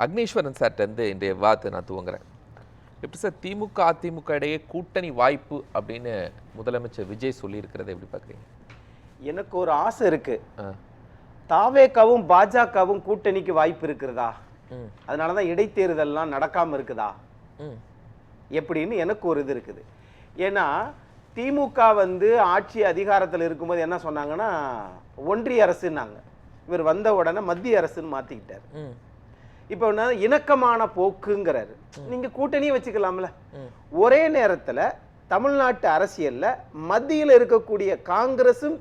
அக்னீஸ்வரன் சார்ட்டேருந்து இன்றைய விவாதத்தை நான் துவங்குறேன். எப்படி சார் திமுக அதிமுக இடையே கூட்டணி வாய்ப்பு அப்படின்னு முதலமைச்சர் விஜய் சொல்லியிருக்கிறத எப்படி பார்க்குறீங்க? எனக்கு ஒரு ஆசை இருக்கு, தாவேகவும் பாஜகவும் கூட்டணிக்கு வாய்ப்பு இருக்கிறதா, அதனாலதான் இடைத்தேர்தல்லாம் நடக்காம இருக்குதா எப்படின்னு எனக்கு ஒரு இது இருக்குது. ஏன்னா திமுக ஆட்சி அதிகாரத்தில் இருக்கும்போது என்ன சொன்னாங்கன்னா ஒன்றிய அரசுன்னாங்க. இவர் வந்த உடனே மத்திய அரசுன்னு மாத்திக்கிட்டாரு. இப்போ இணக்கமான போக்குங்கிறாரு. நீங்க கூட்டணியை வச்சுக்கலாம்ல. ஒரே நேரத்துல தமிழ்நாட்டு அரசியல்ல மத்தியில் இருக்கக்கூடிய காங்கிரசும்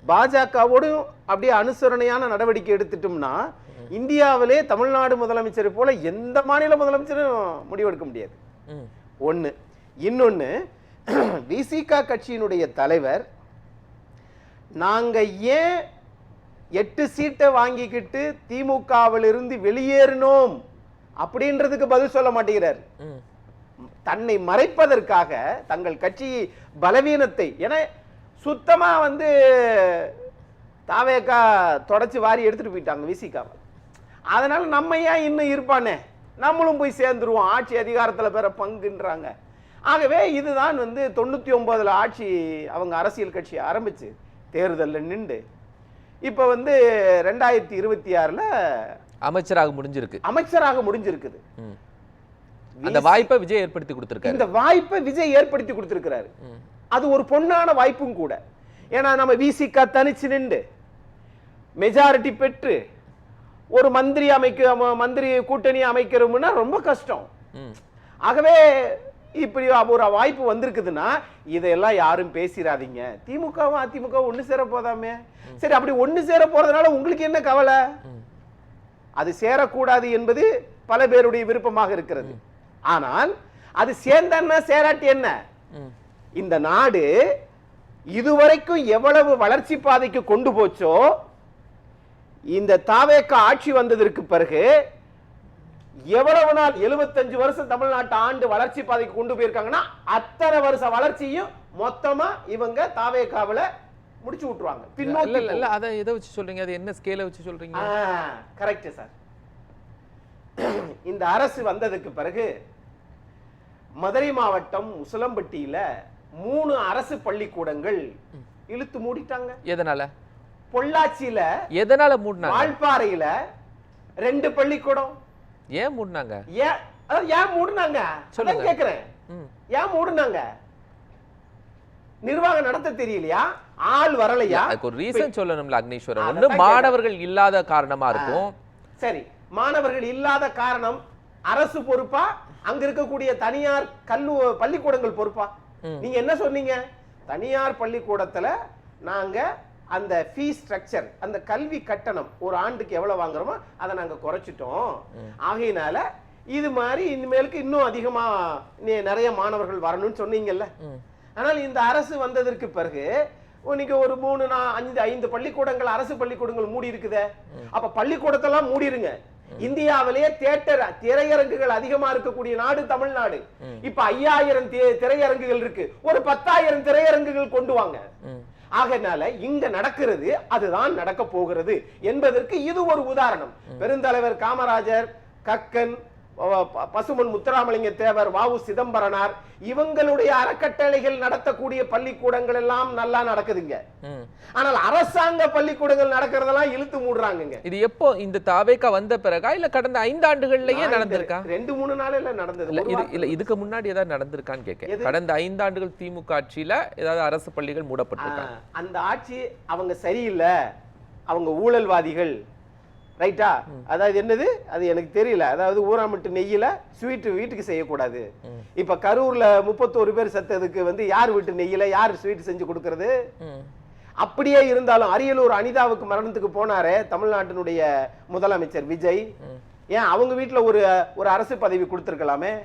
பாஜகவோடும் அப்படியே அனுசரணையான நடவடிக்கை எடுத்துட்டோம்னா இந்தியாவிலே தமிழ்நாடு முதலமைச்சர் போல எந்த மாநில முதலமைச்சரும் முடிவெடுக்க முடியாது. ஒண்ணு. இன்னொன்னு, விசிக கட்சியினுடைய தலைவர் நாங்க ஏன் 8 சீட்டை வாங்கிக்கிட்டு திமுகவிலிருந்து வெளியேறினோம் அப்படின்றதுக்கு பதில் சொல்ல மாட்டேங்கிறார். தன்னை மறைப்பதற்காக தங்கள் கட்சி பலவீனத்தை, ஏன்னா சுத்தமா தாவேக்கா தொடச்சு வாரி எடுத்துட்டு போயிட்டாங்க விசிகாவை. அதனால நம்ம ஏன் இன்னும் இருப்பானே, நம்மளும் போய் சேர்ந்துருவோம், ஆட்சி அதிகாரத்தில் பெற பங்குன்றாங்க. ஆகவே இதுதான் 99 ஆட்சி அவங்க அரசியல் கட்சி ஆரம்பிச்சு தேர்தலில் நின்று இப்ப 2026 அமைச்சராக முடிஞ்சிருக்குது. அந்த வாய்ப்பை விஜய் ஏற்படுத்தி கொடுத்திருக்காரு. இந்த வாய்ப்பை விஜய் ஏற்படுத்தி கொடுத்திருக்கிறாரு. அது ஒரு பொன்னான வாய்ப்பும் கூட. ஏன்னா நம்ம விசிக தனிச்சு நின்று மெஜாரிட்டி பெற்று ஒரு மந்திரி கூட்டணி அமைக்கிறோம்னா ரொம்ப கஷ்டம். ஆகவே இப்படி ஒரு வாய்ப்பு வந்திருக்குதுன்னா இதெல்லாம் யாரும் பேசிடாதீங்க, திமுகவும் அதிமுகவும் ஒண்ணு சேர போதாமே. சரி, அப்படி ஒண்ணு சேர போறதுனால உங்களுக்கு என்ன கவலை? அது சேரக்கூடாது என்பது பல பேருடைய விருப்பமாக இருக்கிறது. ஆனால் அது சேர்ந்தா சேராட்டி என்ன? இந்த நாடு இதுவரைக்கும் எவ்வளவு வளர்ச்சி பாதைக்கு கொண்டு போச்சோ, இந்த தாவேக ஆட்சி வந்ததற்கு பிறகு எவ்வளவு நாள் 75 வருஷம் தமிழ்நாட்டு ஆண்டு வளர்ச்சி பாதைக்கு கொண்டு போயிருக்காங்கன்னா அத்தனை வருஷ வளர்ச்சியும் மொத்தமா இவங்க தாவேகாவில முடிச்சு விட்டுருவாங்க. பின்னோக்கி அதை எதை வச்சு சொல்றீங்க? அது என்ன ஸ்கேலை வச்சு சொல்றீங்க? Correct sir. இந்த அரசு வந்ததுக்கு பிறகு மதுரை மாவட்டம் உசிலம்பட்டியில 3 அரசு பள்ளிக்கூடங்கள் இழுத்து மூடிட்டாங்க. எதனால? பொள்ளாச்சியில எதனால மூடினாங்க? வால்பாறையில 2 பள்ளிக்கூடம். ஏன் மூடினாங்க? ஏன் மூடினாங்க சொல்லுங்க கேக்குறேன். ஏன் மூடினாங்க? நிர்வாகம் நடத்த தெரியலையா? ஆள் வரலையா? அதுக்கு ஒரு ரீசன் சொல்லணும்ல அக்னீஸ்வரன். மாணவர்கள் இல்லாத காரணமா இருக்கும். சரி, மாணவர்கள் இல்லாத காரணம் அரசு பொறுப்பா, அங்க இருக்கக்கூடிய தனியார் பள்ளிக்கூடங்கள் பொறுப்பா? நீங்க என்ன சொன்னீங்க? தனியார் பள்ளிக்கூடத்துல நாங்க அந்த ஃபீஸ் ஸ்ட்ரக்சர், அந்த கல்வி கட்டணம் ஒரு ஆண்டுக்கு எவ்வளவு வாங்குறோமோ அதை நாங்க குறைச்சிட்டோம். ஆகையினால இது மாதிரி இனிமேலுக்கு இன்னும் அதிகமா நிறைய மாணவர்கள் வரணும்னு சொன்னீங்கல்ல. ஆனால் இந்த அரசு வந்ததற்கு பிறகு இன்னைக்கு ஒரு 3-5 பள்ளிக்கூடங்கள், அரசு பள்ளிக்கூடங்கள் மூடி இருக்குதே. அப்ப பள்ளிக்கூடத்தெல்லாம் மூடிருங்க. இந்தியாவிலேயே திரையரங்குகள் அதிகமா இருக்கக்கூடிய நாடு தமிழ்நாடு. இப்ப 5000 திரையரங்குகள் இருக்கு. ஒரு 10,000 திரையரங்குகள் கொண்டு வாங்க. ஆகையினால இங்க நடக்கிறது அதுதான் நடக்க போகிறது என்பதற்கு இது ஒரு உதாரணம். பெருந்தலைவர் காமராஜர், கக்கன், பசுமன் முத்துராமலிங்க தேவர், வ.உ. சிதம்பரனார் இவங்களுடைய அறக்கட்டளைகள் நடத்தக்கூடிய பள்ளிக்கூடங்கள் எல்லாம் நல்லா நடக்குதுங்க. ஆனால் அரசாங்க பள்ளிக்கூடங்கள் நடக்கிறதெல்லாம் இழுத்து மூடுறாங்க. இது எப்போ? இந்த தாவேகா வந்த பிறகா இல்ல கடந்த 5 ஆண்டுகள்லயே நடந்திருக்கா? 2-3 நாள்ல நடந்தது. இல்ல இதுக்கு முன்னாடி ஏதாவது நடந்திருக்கான்னு கேட்க. கடந்த 5 ஆண்டுகள் திமுக ஆட்சியில ஏதாவது அரசு பள்ளிகள் மூடப்பட்டிருக்கா? அந்த ஆட்சி அவங்க சரியில்லை, அவங்க ஊழல்வாதிகள், ரைட்டா? அதாவது என்னது அது எனக்கு தெரியல. அதாவது ஊராமட்டு நெய்யில ஸ்வீட் வீட்டுக்கு செய்யக்கூடாது. இப்ப கரூர்ல 31 பேர் செத்ததுக்கு யார் வீட்டு நெய்யில யார் ஸ்வீட் செஞ்சு கொடுக்கறது? அப்படியே இருந்தாலும் அரியலூர் அனிதாவுக்கு மரணத்துக்கு போனாரே தமிழ்நாட்டினுடைய முதலமைச்சர் விஜய், ஏன் அவங்க வீட்டுல ஒரு அரசு பதவி கொடுத்திருக்கலாமே?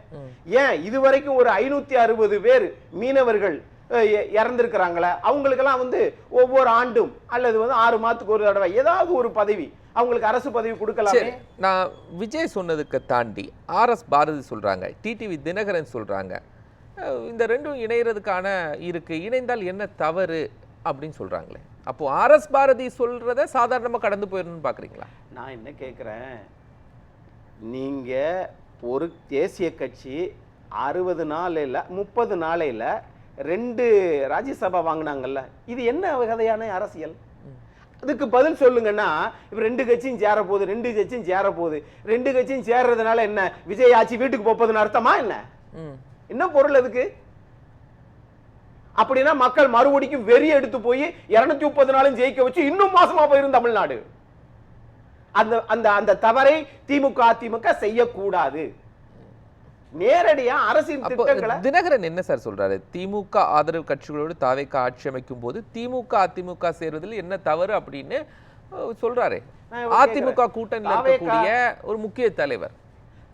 ஏன் இதுவரைக்கும் ஒரு 560 பேர் மீனவர்கள் இறந்திருக்கிறாங்களே, அவங்களுக்கெல்லாம் ஒவ்வொரு ஆண்டும் அல்லது 6 மாதத்துக்கு ஒரு தடவை ஏதாவது ஒரு பதவி அவங்களுக்கு அரசு பதவி கொடுக்கலாமே. நான் விஜய் சொன்னதுக்கு தாண்டி RS பாரதி சொல்றாங்க, டிடிவி தினகரன் சொல்றாங்க, இந்த ரெண்டும் இணையறதுக்கான இருக்கு, இணைந்தால் என்ன தவறு அப்படின்னு சொல்றாங்களே. அப்போ RS பாரதி சொல்றத சாதாரணமா கடந்து போயிடணும்னு பாக்குறீங்களா? நான் என்ன கேட்கிறேன், நீங்க ஒரு தேசிய கட்சி 60 நாளையில 30 நாளையில 2 ராஜ்யசபா வாங்கினாங்கல்ல, இது என்ன வகையான அரசியல்? அதுக்கு பதில் சொல்லுங்கன்னா, இப்ப 2 கட்சியும் சேர போகுது, 2 கட்சியும் சேர போகுது, 2 கட்சியும் சேர்றதுனால என்ன விஜய் ஆட்சி வீட்டுக்கு போப்பதுன்னு அர்த்தமா என்ன? என்ன பொருள் அதுக்கு? அப்படின்னா மக்கள் மறுபடிக்கும் வெறி எடுத்து போய் 230 நாளும் ஜெயிக்க வச்சு இன்னும் மோசமா போயிரும் தமிழ்நாடு. அந்த அந்த அந்த தவறை திமுக அதிமுக செய்யக்கூடாது. நேரடியா அரசின் திட்டங்களை தினகரன் என்ன சார் சொல்றாரு? திமுக ஆதரவு கட்சிகளோடு தாவேக ஆட்சி அமைக்கும் போது திமுக அதிமுக சேர்வதில் என்ன தவறு அப்படின்னு சொல்றாரு. அதிமுக கூட்டணியில் இருக்கக்கூடிய ஒரு முக்கிய தலைவர்.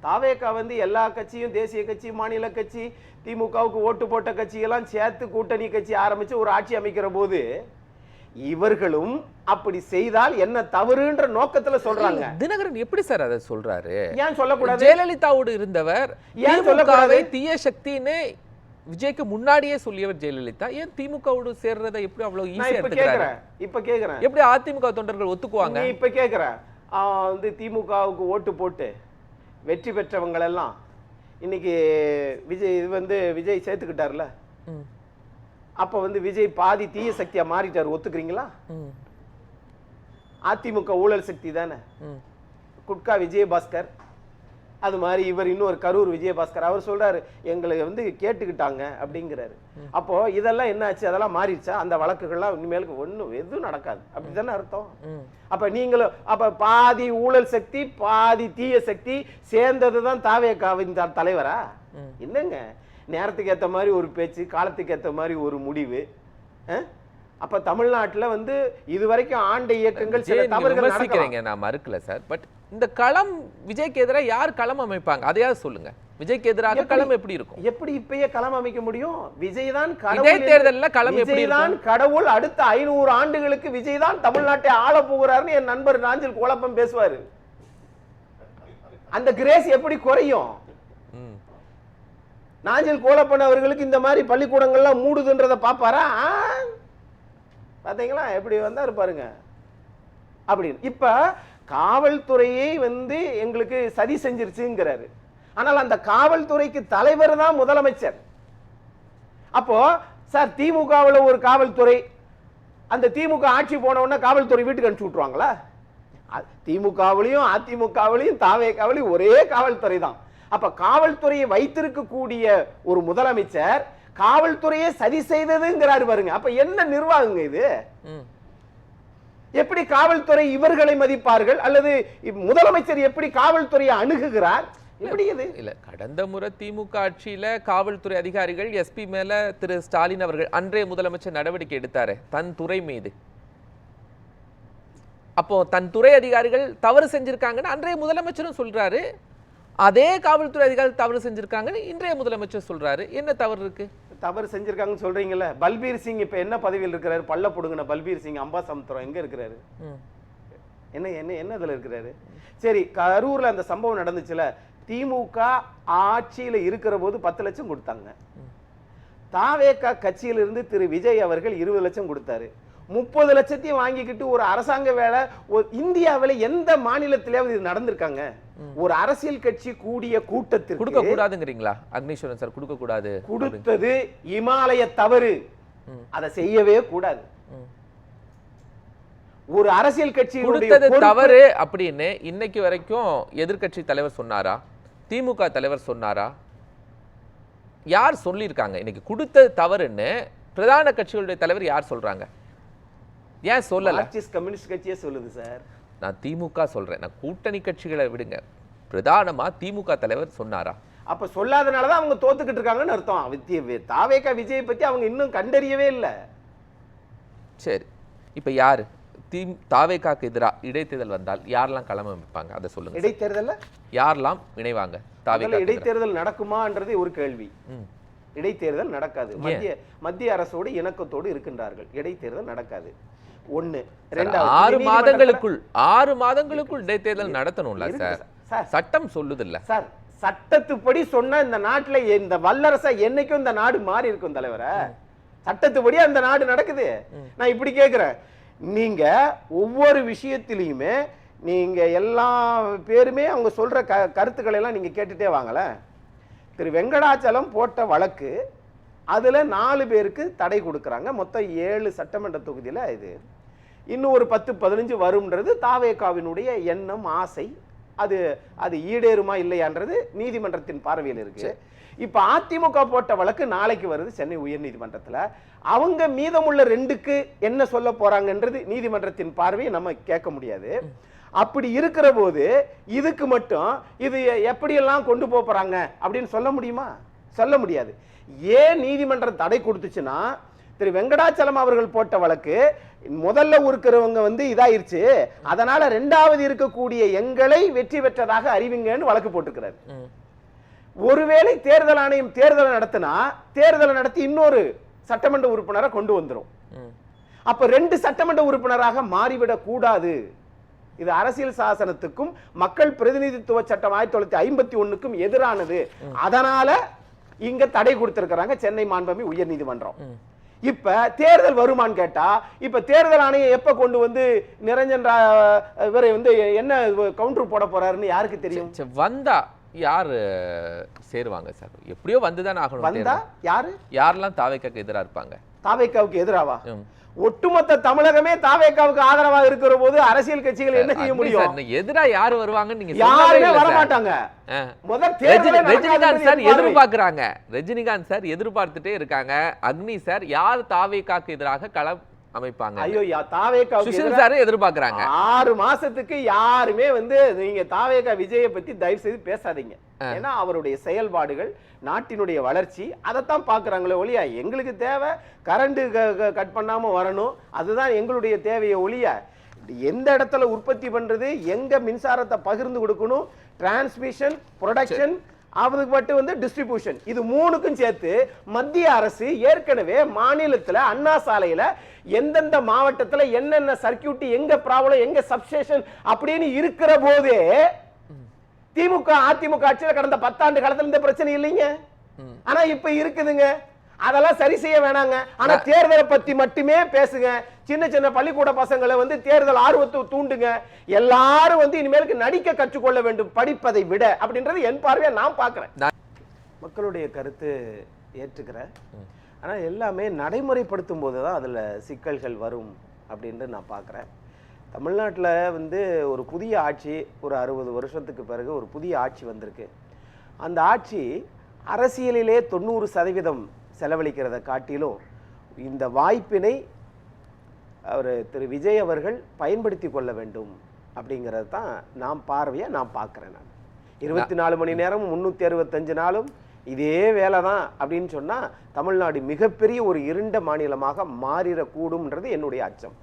தாவேக எல்லா கட்சியும், தேசிய கட்சி, மாநில கட்சி, திமுகவுக்கு ஓட்டு போட்ட கட்சியெல்லாம் சேர்த்து கூட்டணி கட்சி ஆரம்பிச்சு ஒரு ஆட்சி அமைக்கிற போது இவர்களும் அப்படி செய்தால் என்ன தவறுன்ற நோக்கத்துல சொல்றாங்க. தினகரன் எப்படி சார் அதை சொல்றாரு? ஏன் சொல்லக்கூடாது? ஜெயலலிதாவோடு இருந்தவர் ஏன் சொல்லக்கூடாது? தீய சக்தின்னு விஜய்க்கு முன்னாடியே சொல்லியவர் ஜெயலலிதா. ஏன் திமுகவோடு சேர்றதை எப்படி அவ்வளவு ஈஸியா எடுத்துக்கிறாரு? இப்ப கேக்குறேன், எப்படி அதிமுக தொண்டர்கள் ஒத்துக்குவாங்க? இப்ப கேக்குறேன், திமுகவுக்கு ஓட்டு போட்டு வெற்றி பெற்றவங்க எல்லாம் இன்னைக்கு விஜய் சேர்த்துக்கிட்டார்ல, அப்ப விஜய் பாதி தீய சக்தியா மாறிட்டார், ஒத்துக்கிறீங்களா? அதிமுக ஊழல் சக்தி தானே. குட்கா விஜயபாஸ்கர், அது மாதிரி இவர் இன்னொரு கரூர் விஜயபாஸ்கர், அவர் சொல்றாரு எங்களை கேட்டுக்கிட்டாங்க அப்படிங்கிறாரு. அப்போ இதெல்லாம் என்ன ஆச்சு? அதெல்லாம் மாறிடுச்சா? அந்த வழக்குகள்லாம் இனிமேலுக்கு ஒண்ணும் எதுவும் நடக்காது, அப்படித்தானே அர்த்தம்? அப்ப நீங்களும் அப்ப பாதி ஊழல் சக்தி பாதி தீய சக்தி சேர்ந்ததுதான் தாவேகாவின் தலைவரா? என்னங்க, நேரத்துக்கு ஏற்ற மாதிரி ஒரு பேச்சு, காலத்துக்கு ஏற்ற மாதிரி ஒரு முடிவு. அப்ப தமிழ்நாட்டுல இதுவரைக்கும் ஆண்ட இயக்கங்கள் சில தவறுகள் நடக்கிறீங்க, நான் மறுக்கல சார். பட் இந்த களம் விஜய்க்கு எதிராக யார் களம் அமைப்பாங்க? அதையாவது சொல்லுங்க. விஜய்க்கு எதிராக களம் எப்படி இருக்கும்? எப்படி இப்பயே களம் அமைக்க முடியும்? விஜய் தான் கடவுள். தேர்தலில் களம் எப்படி தான் கடவுள். அடுத்த 500 ஆண்டுகளுக்கு விஜய் தான் தமிழ்நாட்டை ஆள போகிறாருன்னு என் நண்பர் நாஞ்சில் கோலப்பம் பேசுவாரு. அந்த கிரேஸ் எப்படி குறையும்? நாஞ்சில் கோலப்பன் அவர்களுக்கு இந்த மாதிரி பள்ளிக்கூடங்கள்லாம் மூடுதுன்றத பாப்பாரா? பாத்தீங்களா எப்படி வந்தாரு பாருங்க அப்படின்னு. இப்ப காவல்துறையை எங்களுக்கு சதி செஞ்சிருச்சுங்கிறாரு. ஆனால் அந்த காவல்துறைக்கு தலைவர் தான் முதலமைச்சர். அப்போ சார் திமுகவில் ஒரு காவல்துறை, அந்த திமுக ஆட்சி போன உடனே காவல்துறை வீட்டுக்கு அனுப்பிச்சு விட்டுருவாங்களா? திமுகவிலையும் அதிமுகவிலையும் தாவேகாவிலையும் ஒரே காவல்துறை தான். அப்ப காவல்துறையை வைத்திருக்கக்கூடிய ஒரு முதலமைச்சர் காவல்துறையை சதி செய்ததுங்கிறாரு பாருங்க. அப்ப என்ன நிர்வாகங்க இது? எப்படி காவல்துறை இவர்களை மதிப்பார்கள்? அல்லது முதலமைச்சர் எப்படி காவல்துறையை அணுகுகிறார்? எப்படி இது? இல்ல, கடந்த முறை திமுக ஆட்சியில காவல்துறை அதிகாரிகள் எஸ்பி மேல திரு ஸ்டாலின் அவர்கள் அன்றைய முதலமைச்சர் நடவடிக்கை எடுத்தாரு தன் துறை மீது. அப்போ தன் துறை அதிகாரிகள் தவறு செஞ்சிருக்காங்கன்னு அன்றைய முதலமைச்சரும் சொல்றாரு. அதே காவல்துறை அதிகாரிகள் தவறு செஞ்சிருக்காங்கன்னு இன்றைய முதலமைச்சர் சொல்றாரு. என்ன தவறு இருக்கு? தவறு செஞ்சிருக்காங்கன்னு சொல்றீங்கல்ல. பல்பீர் சிங் இப்ப என்ன பதவியில் இருக்கிறாரு? பல்ல போடுங்க. பல்பீர் சிங் அம்பாசமுத்திரம் எங்க இருக்கிறாரு? என்ன என்ன என்ன இதுல இருக்கிறாரு? சரி, கரூர்ல அந்த சம்பவம் நடந்துச்சுல, திமுக ஆட்சியில இருக்கிற போது 10 லட்சம் கொடுத்தாங்க. தாவேகா கட்சியிலிருந்து திரு விஜய் அவர்கள் 20 லட்சம் கொடுத்தாரு. 30 லட்சத்தையும் வாங்கிக்கிட்டு ஒரு அரசாங்க வேலை இந்தியாவில் எந்த மாநிலத்திலேயாவது இது நடந்திருக்காங்க? ஒரு அரசியல் கட்சி கூடிய கூட்டத்திற்கு கொடுக்க கூடாதுங்கிறீங்களா? அக்னீஸ்வரன் சார் கொடுக்க கூடாது. கொடுத்தது இமாலய தவறு, அதை செய்யவே கூடாது. ஒரு அரசியல் கட்சி கொடுத்தது தவறு அப்படின்னு இன்னைக்கு வரைக்கும் எதிர்கட்சி தலைவர் சொன்னாரா? திமுக தலைவர் சொன்னாரா? யார் சொல்லியிருக்காங்க? இன்னைக்கு கொடுத்தது தவறுன்னு பிரதான கட்சிகளுடைய தலைவர் யார் சொல்றாங்க? ஏன் சொல்லல? மார்க்சிஸ்ட் கம்யூனிஸ்ட் கட்சியே சொல்லுது சார். நான் திமுக சொல்றேன். நான் கூட்டணி கட்சிகளை விடுங்க, பிரதானமா திமுக தலைவர் சொன்னாரா? அப்ப சொல்லாதனாலதான் அவங்க தோத்துக்கிட்டு இருக்காங்கன்னு அர்த்தம். தாவேகா விஜய் பத்தி அவங்க இன்னும் கண்டறியவே இல்லை. சரி, இப்ப யாரு தாவேகாக்கு எதிராக இடைத்தேர்தல் வந்தால் யாரெல்லாம் களம் அமைப்பாங்க? அதை சொல்லுங்க. இடைத்தேர்தல் யாரெல்லாம் இணைவாங்க? இடைத்தேர்தல் நடக்குமான்றது ஒரு கேள்வி. இடைத்தேர்தல் நடக்காது. மத்திய அரசோடு இணக்கத்தோடு இருக்கின்றார்கள். இடைத்தேர்தல் நடக்காது. 1. 2 6 மாதங்களுக்குள் இடைத்தேர்தல் நடத்தணும்ல சார்? சட்டம் சொல்லுது இல்ல சார்? சட்டத்துப்படி சொன்னா இந்த நாட்டுல இந்த வல்லரசா என்னைக்கும் இந்த நாடு மாறி இருக்கும் தலைவரே. சட்டத்துப்படி அந்த நாடு நடக்குது. நான் இப்படி கேக்குறேன், நீங்க ஒவ்வொரு விஷயத்திலையுமே நீங்க எல்லா பேருமே அவங்க சொல்ற கருத்துக்களை எல்லாம் நீங்க கேட்டுட்டே வாங்கல. திரு வெங்கடாச்சலம் போட்ட வழக்கு, அதுல 4 பேருக்கு தடை கொடுக்கறாங்க. மொத்தம் 7 சட்டமன்ற தொகுதியில இது. இன்னும் ஒரு 10-15 வரும்ன்றது தாவேகாவினுடைய எண்ணம், ஆசை. அது ஈடேறுமா இல்லையான்றது நீதிமன்றத்தின் பார்வையில் இருக்கு. இப்ப அதிமுக போட்ட வழக்கு நாளைக்கு வருது சென்னை உயர்நீதிமன்றத்துல. அவங்க மீதமுள்ள 2க்கு என்ன சொல்ல போறாங்கன்றது நீதிமன்றத்தின் பார்வையை நம்ம கேட்க முடியாது. அப்படி இருக்கிற போது இதுக்கு மட்டும் இது எப்படியெல்லாம் கொண்டு போறாங்க அப்படின்னு சொல்ல முடியுமா? சொல்ல முடியாது. ஏன் நீதிமன்றம் தடை கொடுத்துச்சுன்னா, திரு வெங்கடாச்சலம் அவர்கள் போட்ட வழக்கு முதல்ல இருக்கிறவங்க இதாயிருச்சு, அதனால 2வது இருக்கக்கூடிய எங்களை வெற்றி பெற்றதாக அறிவிங்கன்னு வழக்கு போட்டுக்கிறாரு. ஒருவேளை தேர்தல் ஆணையம் தேர்தலை நடத்தினா, தேர்தலை நடத்தி இன்னொரு சட்டமன்ற உறுப்பினரை கொண்டு வந்துரும். அப்ப 2 சட்டமன்ற உறுப்பினராக மாறிவிடக் கூடாது. இது அரசியல் சாசனத்துக்கும் மக்கள் பிரதிநிதித்துவ சட்டம் 1951க்கும் எதிரானது. அதனால இங்க தடை கொடுத்திருக்கிறாங்க சென்னை மாண்புமிகு உயர்நீதிமன்றம். இப்ப தேர்தல் வருமான்னு கேட்டா, இப்ப தேர்தல் ஆணையம் எப்ப கொண்டு வந்து நிரஞ்சன் இவரை என்ன கவுண்டர் போட போறாருன்னு யாருக்கு தெரியும்? வந்தா யாரு சேருவாங்க சார்? எப்படியோ வந்துதான் ஆகணும். வந்தா யாரெல்லாம் தாவேக்காவுக்கு எதிரா இருப்பாங்க? தாவேக்காவுக்கு எதிராவா? ஒட்டுமொத்த தமிழகமே தாவேக்காவுக்கு ஆதரவாக இருக்கிற போது அரசியல் கட்சிகள் என்ன செய்ய முடியும்? எதிரா யாரு வருவாங்கன்னு நீங்க யாருமே வர மாட்டாங்க. ரஜினிகாந்த் சார் எதிர்பார்க்கிறாங்க. ரஜினிகாந்த் சார் எதிர்பார்த்துட்டே இருக்காங்க. அக்னி சார் யார் தாவேக்காவுக்கு எதிராக களம் அமைப்பாங்க? ஐயோ, தாவேக்காவுக்கு சார் எதிர்பார்க்கறாங்க. 6 மாசத்துக்கு யாருமே நீங்க தாவேக்கா விஜயை பத்தி தயவு செய்து பேசாதீங்க. ஏன்னா அவருடைய செயல்பாடுகள், நாட்டினுடைய வளர்ச்சி, அதைத்தான் பாக்குறாங்களே ஒழியா எங்களுக்கு தேவை கரண்ட் கட் பண்ணாம வரணும், அதுதான் எங்களுடைய தேவையை ஒழியா எந்த இடத்துல உற்பத்தி பண்றது, எங்க மின்சாரத்தை பகிர்ந்து கொடுக்கணும், டிரான்ஸ்மிஷன், ப்ரொடக்ஷன், அவருக்கு மட்டும் டிஸ்ட்ரிபியூஷன், இது 3க்கும் சேர்த்து மத்திய அரசு ஏற்கனவே மாநிலத்துல அண்ணா சாலையில எந்தெந்த மாவட்டத்துல என்னென்ன சர்க்கியூட், எங்க ப்ராப்ளம், எங்க சப்ஸ்டேஷன் அப்படின்னு இருக்கிற போதே திமுக அதிமுக ஆட்சியில் கடந்த 10 ஆண்டு காலத்துல இந்த பிரச்சனை இல்லைங்க. ஆனா இப்ப இருக்குதுங்க. அதெல்லாம் சரி செய்ய வேணாங்க. ஆனா தேர்தலை பத்தி மட்டுமே பேசுங்க. சின்ன சின்ன பள்ளிக்கூட பசங்களை தேர்தல் ஆர்வத்தை தூண்டுங்க. எல்லாரும் இனிமேலுக்கு நடிக்க கற்றுக்கொள்ள வேண்டும் படிப்பதை விட அப்படின்றது என் பார்வையா நான் பார்க்கிறேன். மக்களுடைய கருத்து ஏற்றுக்கிறேன். ஆனா எல்லாமே நடைமுறைப்படுத்தும் போதுதான் அதுல சிக்கல்கள் வரும் அப்படின்னு நான் பார்க்கிறேன். தமிழ்நாட்டில் ஒரு புதிய ஆட்சி, ஒரு 60 வருஷத்துக்கு பிறகு ஒரு புதிய ஆட்சி வந்திருக்கு. அந்த ஆட்சி அரசியலிலே 90% செலவழிக்கிறத காட்டிலும் இந்த வாய்ப்பினை திரு விஜய் அவர்கள் பயன்படுத்தி கொள்ள வேண்டும் அப்படிங்கிறது தான் நான் பார்க்கிறேன். நான் 24 மணி நேரமும் 365 நாளும் இதே வேலை தான் அப்படின்னு சொன்னா தமிழ்நாடு மிகப்பெரிய ஒரு இருண்ட மாநிலமாக மாறிடக்கூடும்ன்றது என்னுடைய அச்சம்.